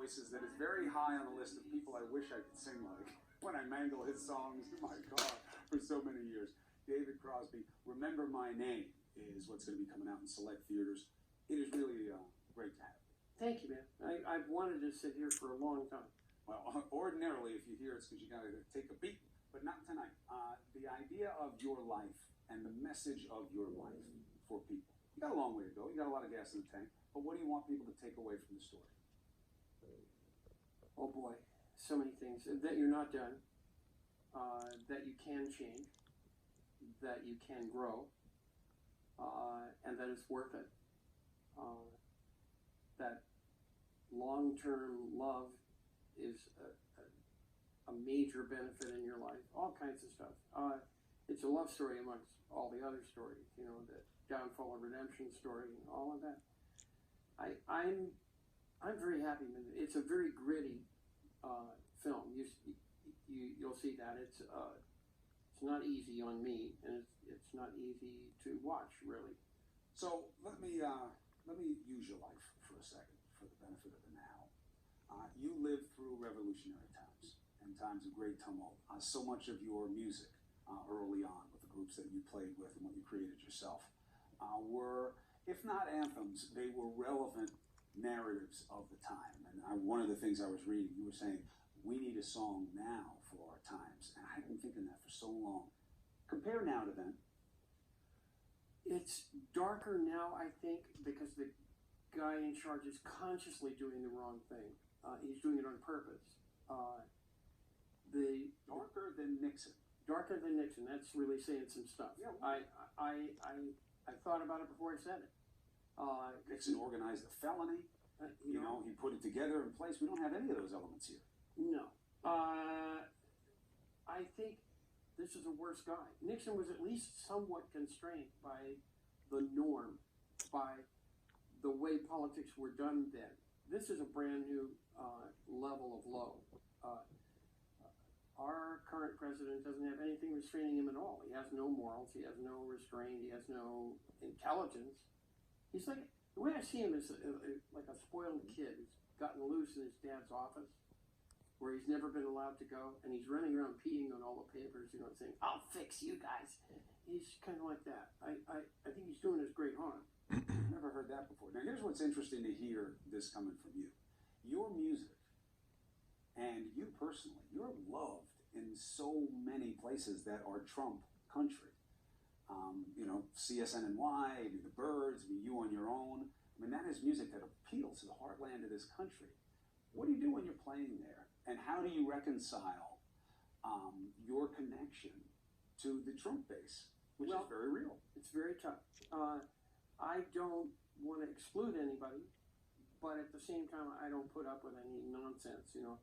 voices that is very high on the list of people I wish I could sing like when I mangle his songs in my car for so many years. David Crosby, Remember My Name is what's going to be coming out in select theaters. It is really great to have. Thank you, man. I've wanted to sit here for a long time. Well, ordinarily, if you hear it's because you got to take a beat, but not tonight. The idea of your life and the message of your life for people. You got a long way to go. You got a lot of gas in the tank. But what do you want people to take away from the story? Oh boy, so many things. That you're not done. That you can change. That you can grow. And that it's worth it. That long-term love is a major benefit in your life. All kinds of stuff. It's a love story amongst all the other stories. You know, the downfall and redemption story and all of that. I'm very happy with it. It's a very gritty film. You'll see that it's not easy on me, and it's not easy to watch, really. So let me use your life for a second for the benefit of the now. You lived through revolutionary times and times of great tumult. So much of your music early on with the groups that you played with and what you created yourself were, if not anthems, they were relevant narratives of the time. And one of the things I was reading, you were saying, we need a song now for our times. And I've been thinking that for so long. Compare now to then. It's darker now, I think, because the guy in charge is consciously doing the wrong thing. He's doing it on purpose. Darker than Nixon. Darker than Nixon. That's really saying some stuff. Yeah. I thought about it before I said it. Nixon organized a felony. You know, he put it together in place. We don't have any of those elements here. No. I think this is a worse guy. Nixon was at least somewhat constrained by the norm, by the way politics were done then. This is a brand new level of low. Our current president doesn't have anything restraining him at all. He has no morals. He has no restraint. He has no intelligence. He's like, the way I see him is like a spoiled kid who's gotten loose in his dad's office, where he's never been allowed to go, and he's running around peeing on all the papers, you know, saying, I'll fix you guys. He's kind of like that. I think he's doing us great harm. Never heard that before. Now, here's what's interesting to hear this coming from you. Your music, and you personally, you're loved in so many places that are Trump country. You know, CSNNY, the Birds, you on your own. I mean, that is music that appeals to the heartland of this country. What do you do when you're playing there? And how do you reconcile your connection to the Trump base, which is very real? It's very tough. I don't want to exclude anybody, but at the same time, I don't put up with any nonsense, you know.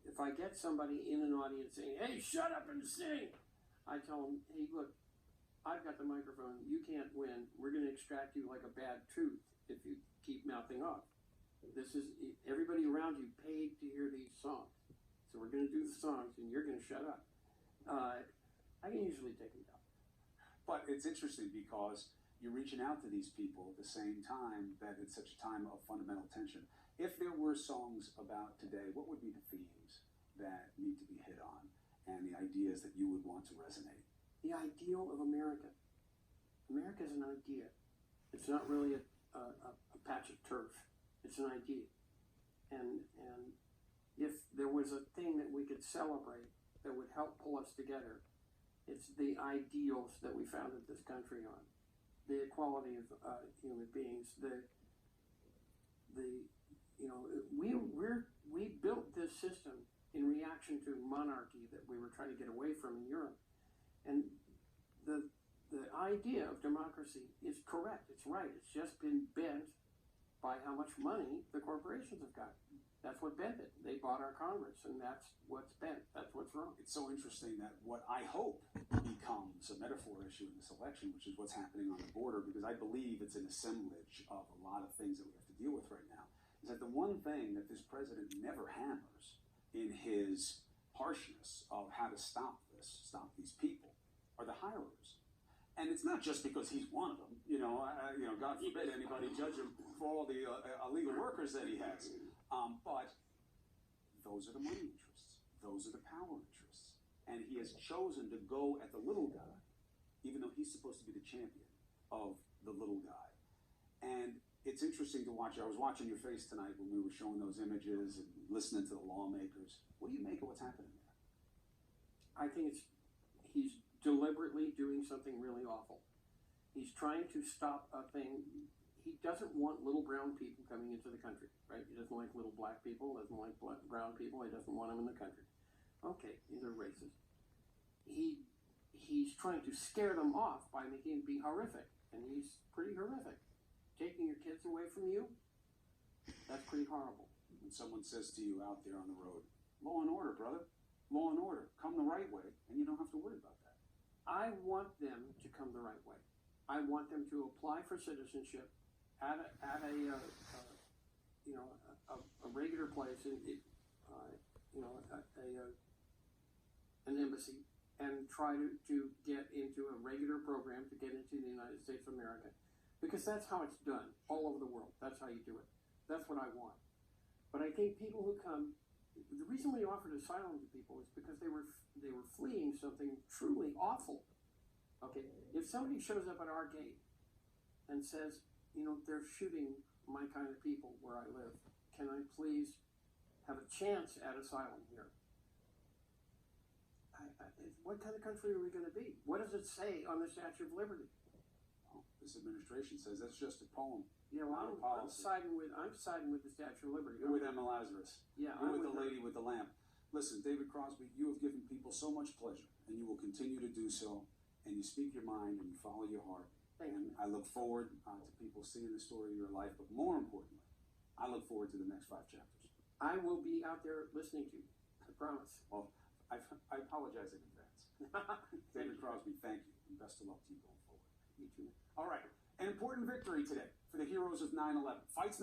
If I get somebody in an audience saying, hey, shut up and sing, I tell them, hey, look, I've got the microphone. You can't win. We're going to extract you like a bad tooth if you keep mouthing off. This is, everybody around you paid to hear these songs. So we're going to do the songs, and you're going to shut up. I can usually take them down. But it's interesting because you're reaching out to these people at the same time that it's such a time of fundamental tension. If there were songs about today, what would be the themes that need to be hit on and the ideas that you would want to resonate? The ideal of America. America is an idea. It's not really a patch of turf. It's an idea. And if there was a thing that we could celebrate that would help pull us together, it's the ideals that we founded this country on. The equality of human beings. We built this system in reaction to monarchy that we were trying to get away from in Europe. And the idea of democracy is correct. It's right. It's just been bent by how much money the corporations have got. That's what bent it. They bought our Congress, and that's what's bent. That's what's wrong. It's so interesting that what I hope becomes a metaphor issue in this election, which is what's happening on the border, because I believe it's an assemblage of a lot of things that we have to deal with right now, is that the one thing that this president never hammers in his harshness of how to stop these people, are the hirers. And it's not just because he's one of them. God forbid anybody judge him for all the illegal workers that he has. But those are the money interests. Those are the power interests. And he has chosen to go at the little guy, even though he's supposed to be the champion of the little guy. And it's interesting to watch. I was watching your face tonight when we were showing those images and listening to the lawmakers. What do you make of what's happening there? I think he's deliberately doing something really awful. He's trying to stop a thing. He doesn't want little brown people coming into the country, right? He doesn't like little black people, doesn't like brown people, he doesn't want them in the country. Okay, these are racist. He's trying to scare them off by making it be horrific, and he's pretty horrific. Taking your kids away from you, that's pretty horrible. When someone says to you out there on the road, law and order, brother, law and order, come the right way, and you don't have to worry about that. I want them to come the right way. I want them to apply for citizenship at a regular place, an embassy, and try to get into a regular program to get into the United States of America, because that's how it's done all over the world. That's how you do it. That's what I want. But I think people who come, the reason we offered asylum to people is because they were fleeing something truly awful. Okay, if somebody shows up at our gate and says, they're shooting my kind of people where I live, can I please have a chance at asylum here? What kind of country are we going to be? What does it say on the Statue of Liberty? Well, this administration says that's just a poem. Yeah, well, I'm siding with the Statue of Liberty. You're with Emma Lazarus. Yeah, you're with the lady with the lamp. Listen, David Crosby, you have given people so much pleasure, and you will continue to do so. And you speak your mind and you follow your heart. Thank you. I look forward to people seeing the story of your life, but more importantly, I look forward to the next 5 chapters. I will be out there listening to you. I promise. Well, I apologize in advance. David Crosby, thank you, and best of luck to you going forward. You too. All right, an important victory today for the heroes of 9/11. Fights now.